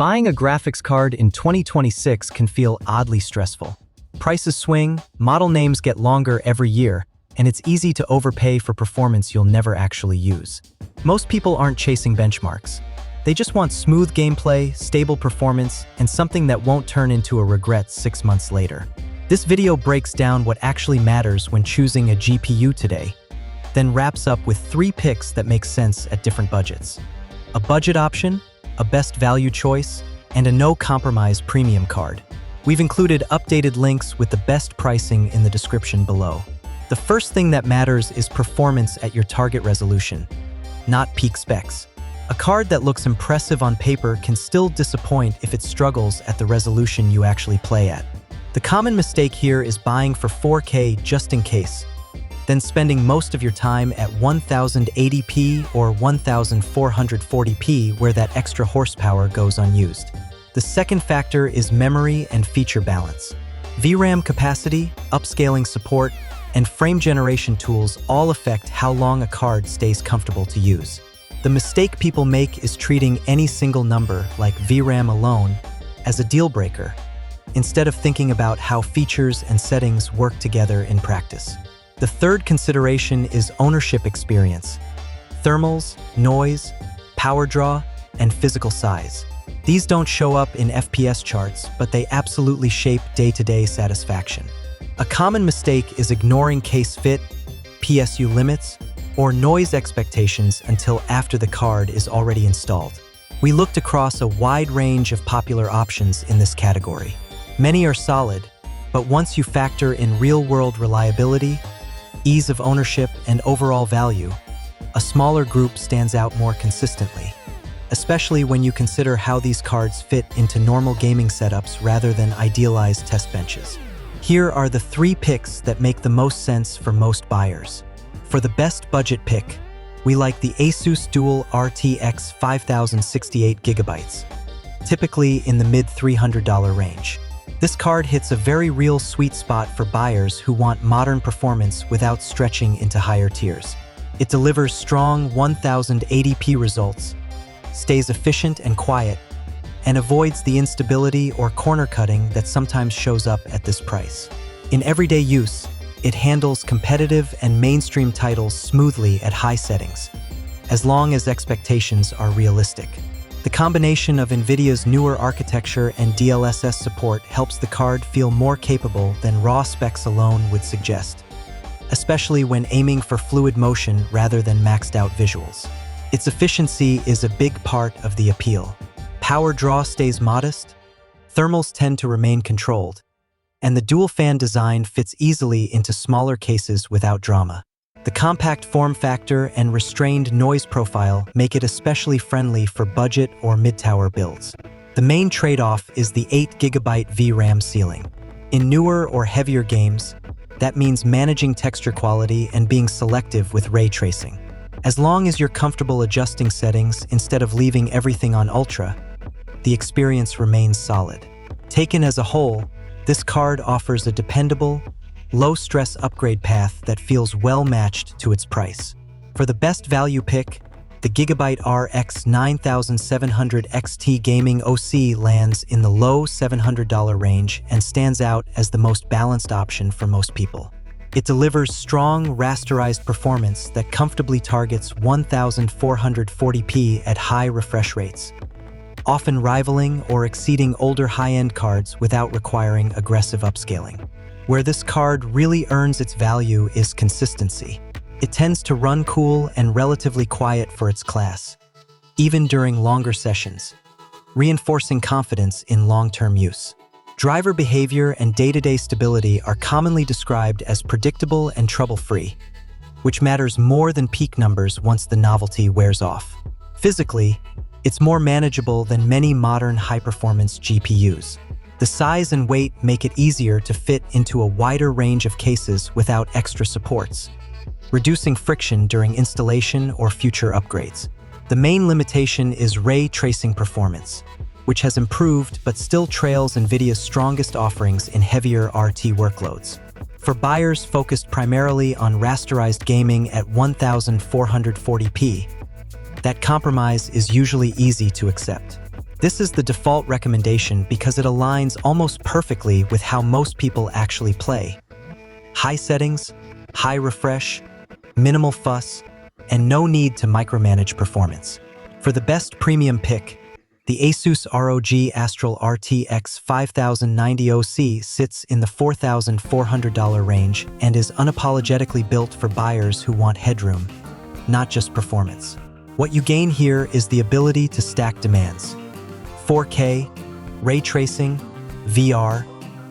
Buying a graphics card in 2026 can feel oddly stressful. Prices swing, model names get longer every year, and it's easy to overpay for performance you'll never actually use. Most people aren't chasing benchmarks. They just want smooth gameplay, stable performance, and something that won't turn into a regret 6 months later. This video breaks down what actually matters when choosing a GPU today, then wraps up with 3 picks that make sense at different budgets. A budget option, a best value choice, and a no-compromise premium card. We've included updated links with the best pricing in the description below. The first thing that matters is performance at your target resolution, not peak specs. A card that looks impressive on paper can still disappoint if it struggles at the resolution you actually play at. The common mistake here is buying for 4K just in case, then spending most of your time at 1080p or 1440p where that extra horsepower goes unused. The second factor is memory and feature balance. VRAM capacity, upscaling support, and frame generation tools all affect how long a card stays comfortable to use. The mistake people make is treating any single number, like VRAM alone, as a deal breaker, instead of thinking about how features and settings work together in practice. The third consideration is ownership experience. Thermals, noise, power draw, and physical size. These don't show up in FPS charts, but they absolutely shape day-to-day satisfaction. A common mistake is ignoring case fit, PSU limits, or noise expectations until after the card is already installed. We looked across a wide range of popular options in this category. Many are solid, but once you factor in real-world reliability, ease of ownership, and overall value, a smaller group stands out more consistently, especially when you consider how these cards fit into normal gaming setups rather than idealized test benches. Here are the 3 picks that make the most sense for most buyers. For the best budget pick, we like the Asus Dual RTX 5068GB, typically in the mid-$300 range. This card hits a very real sweet spot for buyers who want modern performance without stretching into higher tiers. It delivers strong 1080p results, stays efficient and quiet, and avoids the instability or corner cutting that sometimes shows up at this price. In everyday use, it handles competitive and mainstream titles smoothly at high settings, as long as expectations are realistic. The combination of NVIDIA's newer architecture and DLSS support helps the card feel more capable than raw specs alone would suggest, especially when aiming for fluid motion rather than maxed out visuals. Its efficiency is a big part of the appeal. Power draw stays modest, thermals tend to remain controlled, and the dual fan design fits easily into smaller cases without drama. The compact form factor and restrained noise profile make it especially friendly for budget or mid-tower builds. The main trade-off is the 8GB VRAM ceiling. In newer or heavier games, that means managing texture quality and being selective with ray tracing. As long as you're comfortable adjusting settings instead of leaving everything on ultra, the experience remains solid. Taken as a whole, this card offers a dependable, low-stress upgrade path that feels well-matched to its price. For the best value pick, the Gigabyte RX 9700 XT Gaming OC lands in the low $700 range and stands out as the most balanced option for most people. It delivers strong, rasterized performance that comfortably targets 1440p at high refresh rates, often rivaling or exceeding older high-end cards without requiring aggressive upscaling. Where this card really earns its value is consistency. It tends to run cool and relatively quiet for its class, even during longer sessions, reinforcing confidence in long-term use. Driver behavior and day-to-day stability are commonly described as predictable and trouble-free, which matters more than peak numbers once the novelty wears off. Physically, it's more manageable than many modern high-performance GPUs. The size and weight make it easier to fit into a wider range of cases without extra supports, reducing friction during installation or future upgrades. The main limitation is ray tracing performance, which has improved but still trails NVIDIA's strongest offerings in heavier RT workloads. For buyers focused primarily on rasterized gaming at 1440p, that compromise is usually easy to accept. This is the default recommendation because it aligns almost perfectly with how most people actually play. High settings, high refresh, minimal fuss, and no need to micromanage performance. For the best premium pick, the Asus ROG Astral RTX 5090 OC sits in the $4,400 range and is unapologetically built for buyers who want headroom, not just performance. What you gain here is the ability to stack demands: 4K, ray tracing, VR,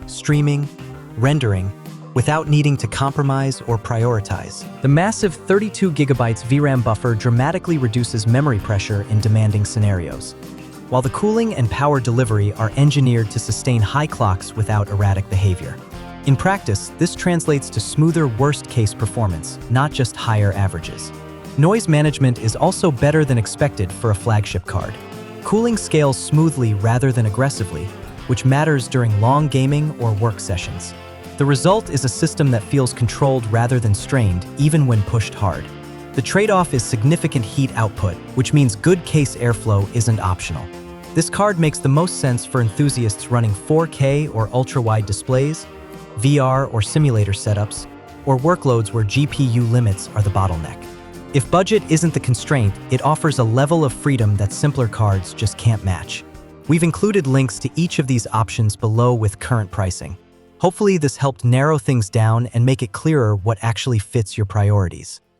streaming, rendering, without needing to compromise or prioritize. The massive 32GB VRAM buffer dramatically reduces memory pressure in demanding scenarios, while the cooling and power delivery are engineered to sustain high clocks without erratic behavior. In practice, this translates to smoother worst-case performance, not just higher averages. Noise management is also better than expected for a flagship card. Cooling scales smoothly rather than aggressively, which matters during long gaming or work sessions. The result is a system that feels controlled rather than strained, even when pushed hard. The trade-off is significant heat output, which means good case airflow isn't optional. This card makes the most sense for enthusiasts running 4K or ultra-wide displays, VR or simulator setups, or workloads where GPU limits are the bottleneck. If budget isn't the constraint, it offers a level of freedom that simpler cards just can't match. We've included links to each of these options below with current pricing. Hopefully this helped narrow things down and make it clearer what actually fits your priorities.